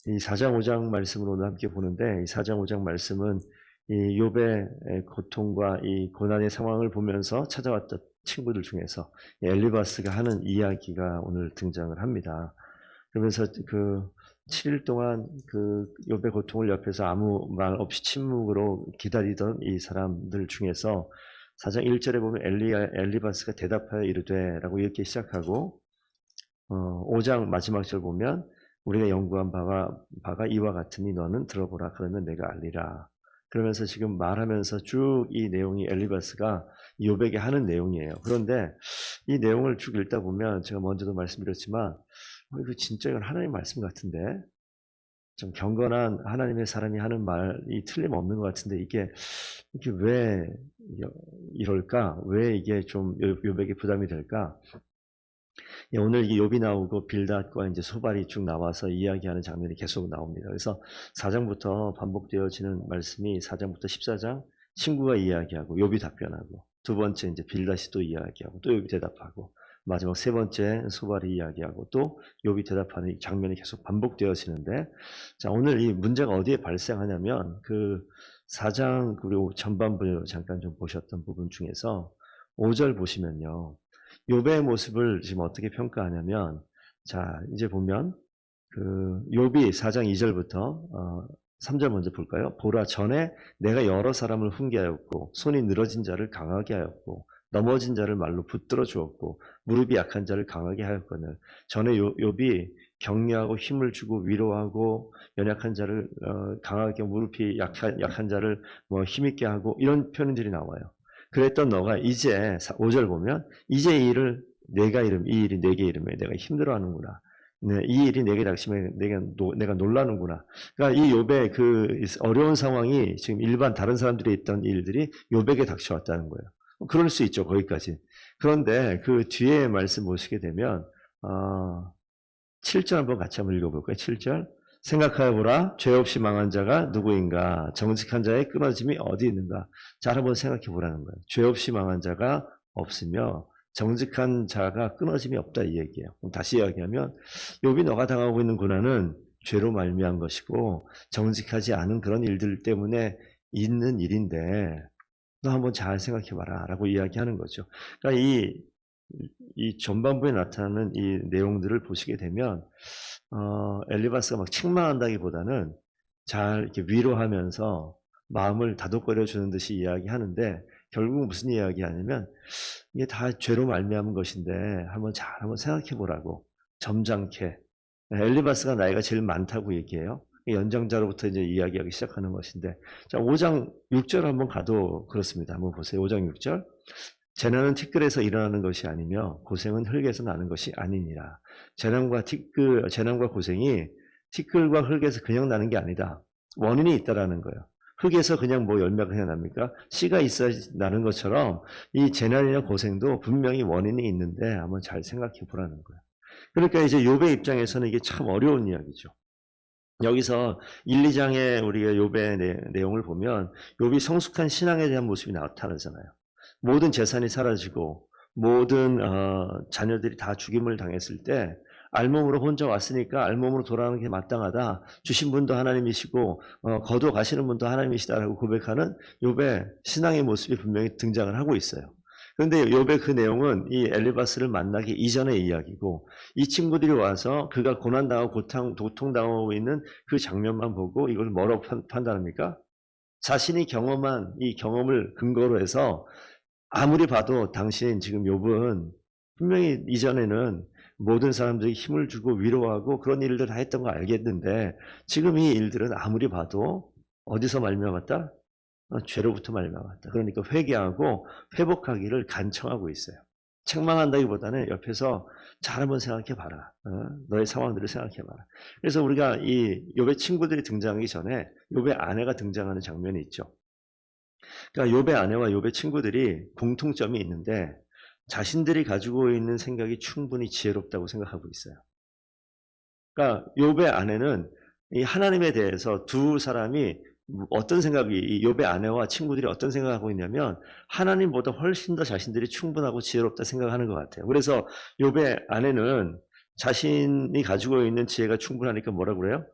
이 4장 5장 말씀을 오늘 함께 보는데, 이 4장 5장 말씀은 이 욥의 고통과 이 고난의 상황을 보면서 찾아왔던 친구들 중에서 엘리바스가 하는 이야기가 오늘 등장을 합니다. 그러면서 그 7일 동안 그 욥의 고통을 옆에서 아무 말 없이 침묵으로 기다리던 이 사람들 중에서 4장 1절에 보면 엘리바스가 대답하여 이르되라고 이렇게 시작하고, 5장 마지막 절 보면 우리가 연구한 바가 이와 같으니 너는 들어보라. 그러면 내가 알리라. 그러면서 지금 말하면서 쭉 이 내용이 엘리바스가 욥에게 하는 내용이에요. 그런데 이 내용을 쭉 읽다 보면 제가 먼저도 말씀드렸지만, 이거 진짜 이건 하나님 말씀 같은데, 좀 경건한 하나님의 사람이 하는 말이 틀림없는 것 같은데, 이게 왜 이럴까? 왜 이게 좀 욥에게 부담이 될까? 예, 오늘 이 욥이 나오고 빌닷과 이제 소발이 쭉 나와서 이야기하는 장면이 계속 나옵니다. 그래서 4장부터 반복되어지는 말씀이 4장부터 14장 친구가 이야기하고 욥이 답변하고, 두 번째 이제 빌닷이 또 이야기하고 또 욥이 대답하고, 마지막 세 번째 소발이 이야기하고 또 욥이 대답하는 이 장면이 계속 반복되어지는데, 자, 오늘 이 문제가 어디에 발생하냐면 그 4장 그리고 전반부 잠깐 좀 보셨던 부분 중에서 5절 보시면요. 욥의 모습을 지금 어떻게 평가하냐면, 자, 이제 보면 그 욥이 4장 2절부터 3절 먼저 볼까요? 보라, 전에 내가 여러 사람을 훈계하였고 손이 늘어진 자를 강하게 하였고 넘어진 자를 말로 붙들어 주었고 무릎이 약한 자를 강하게 하였거늘 전에 욥이 격려하고 힘을 주고 위로하고 연약한 자를 강하게, 무릎이 약한 자를 뭐 힘있게 하고, 이런 표현들이 나와요. 그랬던 너가 이제 5절 보면 이제 이 일을 내가 이름, 이 일이 내게 이름에 내가 힘들어하는구나. 네, 이 일이 내게 닥치면 내가 놀라는구나. 그러니까 이 욥의 그 어려운 상황이 지금 일반 다른 사람들이 있던 일들이 욥에게 닥쳐왔다는 거예요. 그럴 수 있죠, 거기까지. 그런데 그 뒤에 말씀 보시게 되면 7절 한번 같이 한번 읽어볼까요? 7절. 생각하여보라, 죄 없이 망한 자가 누구인가? 정직한 자의 끊어짐이 어디 있는가? 자, 한번 생각해보라는 거예요. 죄 없이 망한 자가 없으며 정직한 자가 끊어짐이 없다, 이 얘기예요. 다시 이야기하면 욥이 너가 당하고 있는 고난은 죄로 말미암은 것이고 정직하지 않은 그런 일들 때문에 있는 일인데 너 한번 잘 생각해봐라 라고 이야기하는 거죠. 그러니까 이 전반부에 나타나는 이 내용들을 보시게 되면 엘리바스가 막 책망한다기보다는 잘 이렇게 위로하면서 마음을 다독거려 주는 듯이 이야기하는데, 결국 무슨 이야기하냐면 이게 다 죄로 말미암은 것인데 한번 생각해 보라고, 점잖게. 엘리바스가 나이가 제일 많다고 얘기해요. 연장자로부터 이제 이야기하기 시작하는 것인데, 자, 5장 6절 한번 가도 그렇습니다. 한번 보세요. 5장 6절. 재난은 티끌에서 일어나는 것이 아니며 고생은 흙에서 나는 것이 아니니라. 재난과 고생이 티끌과 흙에서 그냥 나는 게 아니다. 원인이 있다라는 거예요. 흙에서 그냥 뭐 열매가 그냥 납니까? 씨가 있어야 나는 것처럼 이 재난이나 고생도 분명히 원인이 있는데 한번 잘 생각해 보라는 거예요. 그러니까 이제 욥의 입장에서는 이게 참 어려운 이야기죠. 여기서 1, 2장의 우리가 욥의 내용을 보면 욥이 성숙한 신앙에 대한 모습이 나타나잖아요. 모든 재산이 사라지고 모든 자녀들이 다 죽임을 당했을 때 알몸으로 혼자 왔으니까 알몸으로 돌아가는 게 마땅하다. 주신 분도 하나님이시고 거두어 가시는 분도 하나님이시다라고 고백하는 욥의 신앙의 모습이 분명히 등장을 하고 있어요. 그런데 욥의 그 내용은 이 엘리바스를 만나기 이전의 이야기고, 이 친구들이 와서 그가 고난당하고 고통당하고 있는 그 장면만 보고 이걸 뭐라고 판단합니까? 자신이 경험한 이 경험을 근거로 해서 아무리 봐도 당신 지금 욥은 분명히 이전에는 모든 사람들이 힘을 주고 위로하고 그런 일들 다 했던 거 알겠는데 지금 이 일들은 아무리 봐도 어디서 말미암았다? 죄로부터 말미암았다. 그러니까 회개하고 회복하기를 간청하고 있어요. 책망한다기보다는 옆에서 잘 한번 생각해 봐라. 너의 상황들을 생각해 봐라. 그래서 우리가 이 욥의 친구들이 등장하기 전에 욥의 아내가 등장하는 장면이 있죠. 그러니까 욥의 아내와 욥의 친구들이 공통점이 있는데 자신들이 가지고 있는 생각이 충분히 지혜롭다고 생각하고 있어요. 그러니까 욥의 아내는 이 하나님에 대해서 두 사람이 어떤 생각이, 이 욥의 아내와 친구들이 어떤 생각을 하고 있냐면 하나님보다 훨씬 더 자신들이 충분하고 지혜롭다 생각하는 것 같아요. 그래서 욥의 아내는 자신이 가지고 있는 지혜가 충분하니까 뭐라고 그래요?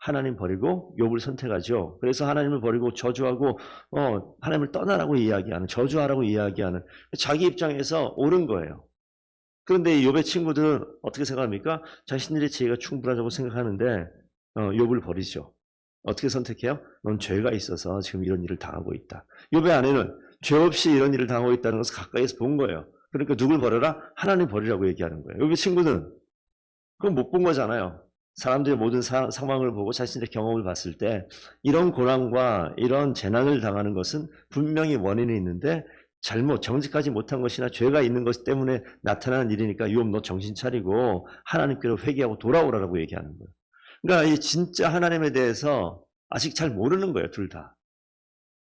하나님 버리고 욥을 선택하죠. 그래서 하나님을 버리고 저주하고 하나님을 떠나라고 이야기하는, 저주하라고 이야기하는, 자기 입장에서 옳은 거예요. 그런데 이 욥의 친구들은 어떻게 생각합니까? 자신들의 지혜가 충분하다고 생각하는데 욥을 버리죠. 어떻게 선택해요? 넌 죄가 있어서 지금 이런 일을 당하고 있다. 욥의 아내는 죄 없이 이런 일을 당하고 있다는 것을 가까이서 본 거예요. 그러니까 누굴 버려라? 하나님 버리라고 얘기하는 거예요. 욥의 친구는 그건 못 본 거잖아요. 사람들의 모든 상황을 보고 자신의 경험을 봤을 때 이런 고난과 이런 재난을 당하는 것은 분명히 원인이 있는데 정직하지 못한 것이나 죄가 있는 것 때문에 나타나는 일이니까 욥 너 정신 차리고 하나님께로 회개하고 돌아오라고 얘기하는 거예요. 그러니까 이 진짜 하나님에 대해서 아직 잘 모르는 거예요, 둘 다.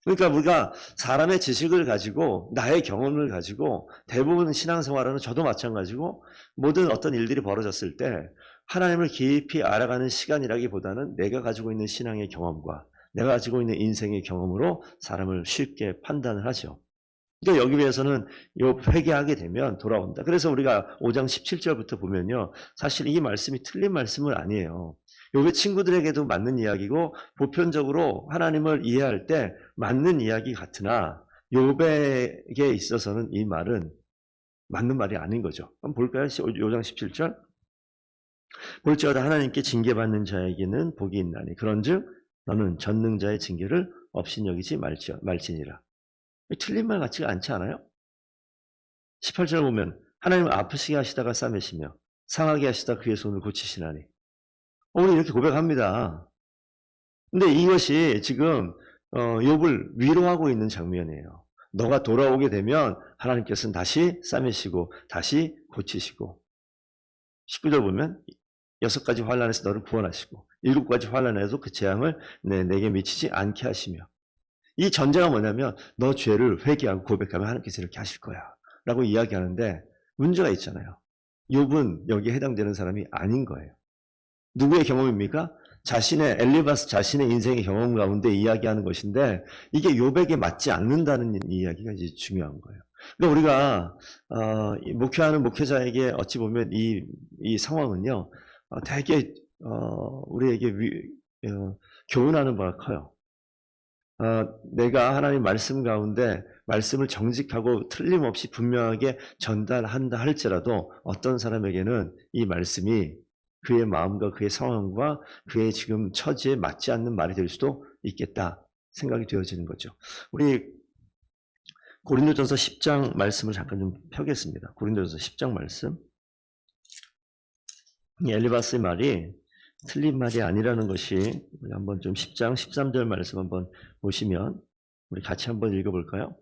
그러니까 우리가 사람의 지식을 가지고 나의 경험을 가지고 대부분 신앙생활은 저도 마찬가지고 모든 어떤 일들이 벌어졌을 때 하나님을 깊이 알아가는 시간이라기보다는 내가 가지고 있는 신앙의 경험과 내가 가지고 있는 인생의 경험으로 사람을 쉽게 판단을 하죠. 그러니까 여기 위해서는 회개하게 되면 돌아온다. 그래서 우리가 5장 17절부터 보면요. 사실 이 말씀이 틀린 말씀은 아니에요. 욥의 친구들에게도 맞는 이야기고 보편적으로 하나님을 이해할 때 맞는 이야기 같으나 욥에게 있어서는 이 말은 맞는 말이 아닌 거죠. 한번 볼까요? 5장 17절. 볼지어다 하나님께 징계받는 자에게는 복이 있나니 그런즉 너는 전능자의 징계를 업신여기지 말지니라. 틀린 말 같지가 않지 않아요? 18절 보면 하나님은 아프시게 하시다가 싸매시며 상하게 하시다 그의 손을 고치시나니 오늘 이렇게 고백합니다. 근데 이것이 지금 욥을 위로하고 있는 장면이에요. 너가 돌아오게 되면 하나님께서는 다시 싸매시고 다시 고치시고 19절 보면 6가지 환난에서 너를 구원하시고 7가지 환난에도 그 재앙을 내게 미치지 않게 하시며 이 전제가 뭐냐면 너 죄를 회개하고 고백하면 하나님께서 이렇게 하실 거야 라고 이야기하는데 문제가 있잖아요. 욥은 여기에 해당되는 사람이 아닌 거예요. 누구의 경험입니까? 엘리바스 자신의 인생의 경험 가운데 이야기하는 것인데 이게 욥에게 맞지 않는다는 이야기가 이제 중요한 거예요. 그러니까 우리가 목회하는 목회자에게 어찌 보면 이 상황은요 되게 우리에게 교훈하는 바가 커요. 내가 하나님 말씀 가운데 말씀을 정직하고 틀림없이 분명하게 전달한다 할지라도 어떤 사람에게는 이 말씀이 그의 마음과 그의 상황과 그의 지금 처지에 맞지 않는 말이 될 수도 있겠다 생각이 되어지는 거죠. 우리 고린도전서 10장 말씀을 잠깐 좀 펴겠습니다. 고린도전서 10장 말씀. 이 엘리바스의 말이 틀린 말이 아니라는 것이 우리 한번 좀 10장 13절 말씀 한번 보시면 우리 같이 한번 읽어볼까요?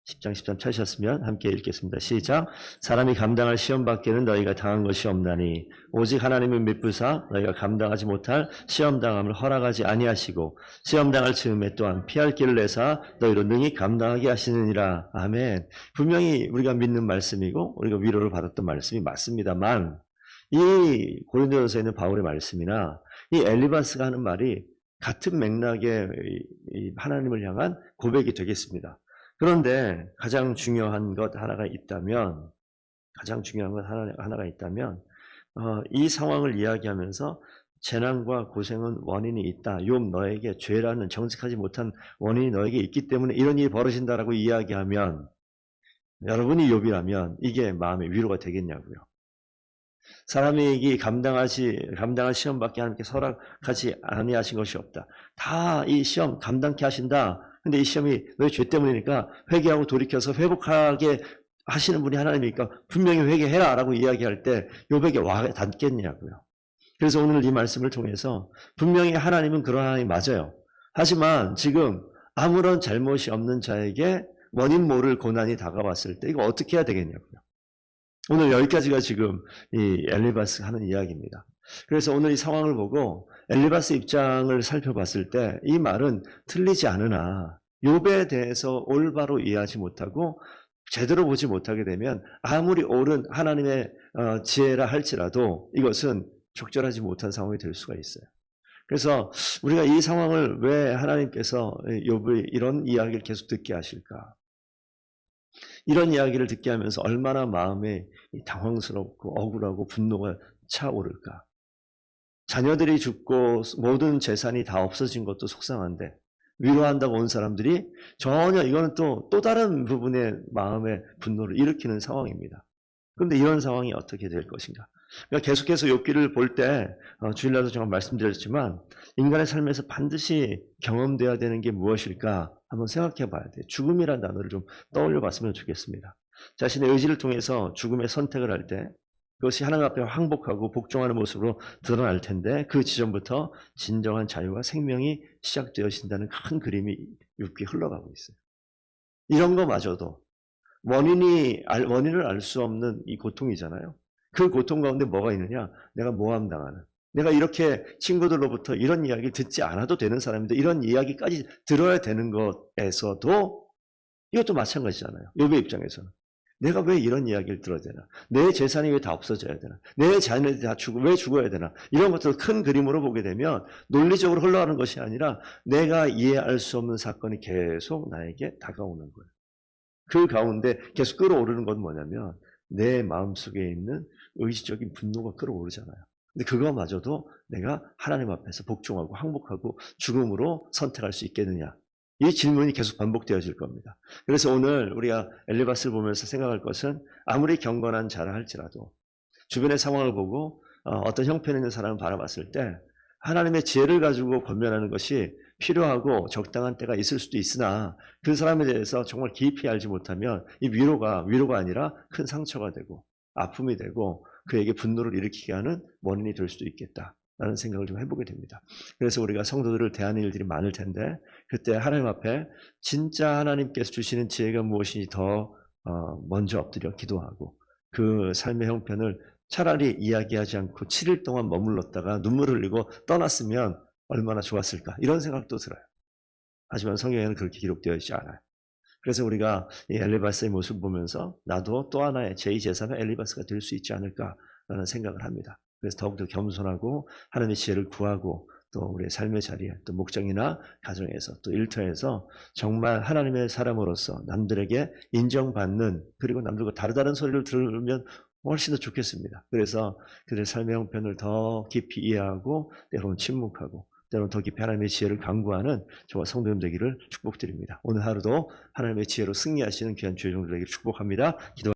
10장 13 찾으셨으면 함께 읽겠습니다. 시작. 사람이 감당할 시험 밖에는 너희가 당한 것이 없나니 오직 하나님은 미쁘사 너희가 감당하지 못할 시험 당함을 허락하지 아니하시고 시험 당할 즈음에 또한 피할 길을 내사 너희로 능히 감당하게 하시느니라. 아멘. 분명히 우리가 믿는 말씀이고 우리가 위로를 받았던 말씀이 맞습니다만 이 고린도전서에 있는 바울의 말씀이나 이 엘리바스가 하는 말이 같은 맥락의 하나님을 향한 고백이 되겠습니다. 그런데 가장 중요한 것 하나가 있다면 이 상황을 이야기하면서 재난과 고생은 원인이 있다. 욥 너에게 죄라는 정직하지 못한 원인이 너에게 있기 때문에 이런 일이 벌어진다라고 이야기하면 여러분이 욥이라면 이게 마음의 위로가 되겠냐고요. 사람에게 감당할 시험밖에 하나님께 허락하지 아니하신 것이 없다. 다 이 시험 감당케 하신다. 근데 이 시험이 너의 죄 때문이니까 회개하고 돌이켜서 회복하게 하시는 분이 하나님이니까 분명히 회개해라 라고 이야기할 때 욥에게 와 닿겠냐고요. 그래서 오늘 이 말씀을 통해서 분명히 하나님은 그런 하나님이 맞아요. 하지만 지금 아무런 잘못이 없는 자에게 원인 모를 고난이 다가왔을 때 이거 어떻게 해야 되겠냐고요. 오늘 여기까지가 지금 이 엘리바스가 하는 이야기입니다. 그래서 오늘 이 상황을 보고 엘리바스 입장을 살펴봤을 때 이 말은 틀리지 않으나 욥에 대해서 올바로 이해하지 못하고 제대로 보지 못하게 되면 아무리 옳은 하나님의 지혜라 할지라도 이것은 적절하지 못한 상황이 될 수가 있어요. 그래서 우리가 이 상황을 왜 하나님께서 욥의 이런 이야기를 계속 듣게 하실까? 이런 이야기를 듣게 하면서 얼마나 마음에 당황스럽고 억울하고 분노가 차오를까? 자녀들이 죽고 모든 재산이 다 없어진 것도 속상한데 위로한다고 온 사람들이 전혀 이거는 또 다른 부분의 마음의 분노를 일으키는 상황입니다. 그런데 이런 상황이 어떻게 될 것인가? 그러니까 계속해서 욥기를 볼 때 주일날도 제가 말씀드렸지만 인간의 삶에서 반드시 경험돼야 되는 게 무엇일까 한번 생각해 봐야 돼요. 죽음이라는 단어를 좀 떠올려 봤으면 좋겠습니다. 자신의 의지를 통해서 죽음의 선택을 할 때 그것이 하나님 앞에 항복하고 복종하는 모습으로 드러날 텐데 그 지점부터 진정한 자유와 생명이 시작되어진다는 큰 그림이 욥기에 흘러가고 있어요. 이런 거마저도 원인을 알 수 없는 이 고통이잖아요. 그 고통 가운데 뭐가 있느냐? 내가 모함당하는. 내가 이렇게 친구들로부터 이런 이야기를 듣지 않아도 되는 사람인데 이런 이야기까지 들어야 되는 것에서도 이것도 마찬가지잖아요. 욥의 입장에서는. 내가 왜 이런 이야기를 들어야 되나? 내 재산이 왜 다 없어져야 되나? 내 자녀들이 다 왜 죽어야 되나? 이런 것들을 큰 그림으로 보게 되면 논리적으로 흘러가는 것이 아니라 내가 이해할 수 없는 사건이 계속 나에게 다가오는 거예요. 그 가운데 계속 끌어오르는 건 뭐냐면 내 마음속에 있는 의지적인 분노가 끌어오르잖아요. 근데 그거마저도 내가 하나님 앞에서 복종하고 항복하고 죽음으로 선택할 수 있겠느냐? 이 질문이 계속 반복되어질 겁니다. 그래서 오늘 우리가 엘리바스를 보면서 생각할 것은 아무리 경건한 자라 할지라도 주변의 상황을 보고 어떤 형편에 있는 사람을 바라봤을 때 하나님의 지혜를 가지고 권면하는 것이 필요하고 적당한 때가 있을 수도 있으나 그 사람에 대해서 정말 깊이 알지 못하면 이 위로가 아니라 큰 상처가 되고 아픔이 되고 그에게 분노를 일으키게 하는 원인이 될 수도 있겠다라는 생각을 좀 해보게 됩니다. 그래서 우리가 성도들을 대하는 일들이 많을 텐데 그때 하나님 앞에 진짜 하나님께서 주시는 지혜가 무엇인지 더 먼저 엎드려 기도하고 그 삶의 형편을 차라리 이야기하지 않고 7일 동안 머물렀다가 눈물을 흘리고 떠났으면 얼마나 좋았을까 이런 생각도 들어요. 하지만 성경에는 그렇게 기록되어 있지 않아요. 그래서 우리가 이 엘리바스의 모습을 보면서 나도 또 하나의 제2제사가 엘리바스가 될 수 있지 않을까라는 생각을 합니다. 그래서 더욱더 겸손하고 하나님의 지혜를 구하고 또 우리의 삶의 자리에 또 목장이나 가정에서 또 일터에서 정말 하나님의 사람으로서 남들에게 인정받는 그리고 남들과 다른 소리를 들으면 훨씬 더 좋겠습니다. 그래서 그들의 삶의 형편을 더 깊이 이해하고 때로는 침묵하고 때로는 더 깊이 하나님의 지혜를 강구하는 저와 성도님 되기를 축복드립니다. 오늘 하루도 하나님의 지혜로 승리하시는 귀한 주의 종들 되기를 축복합니다. 기도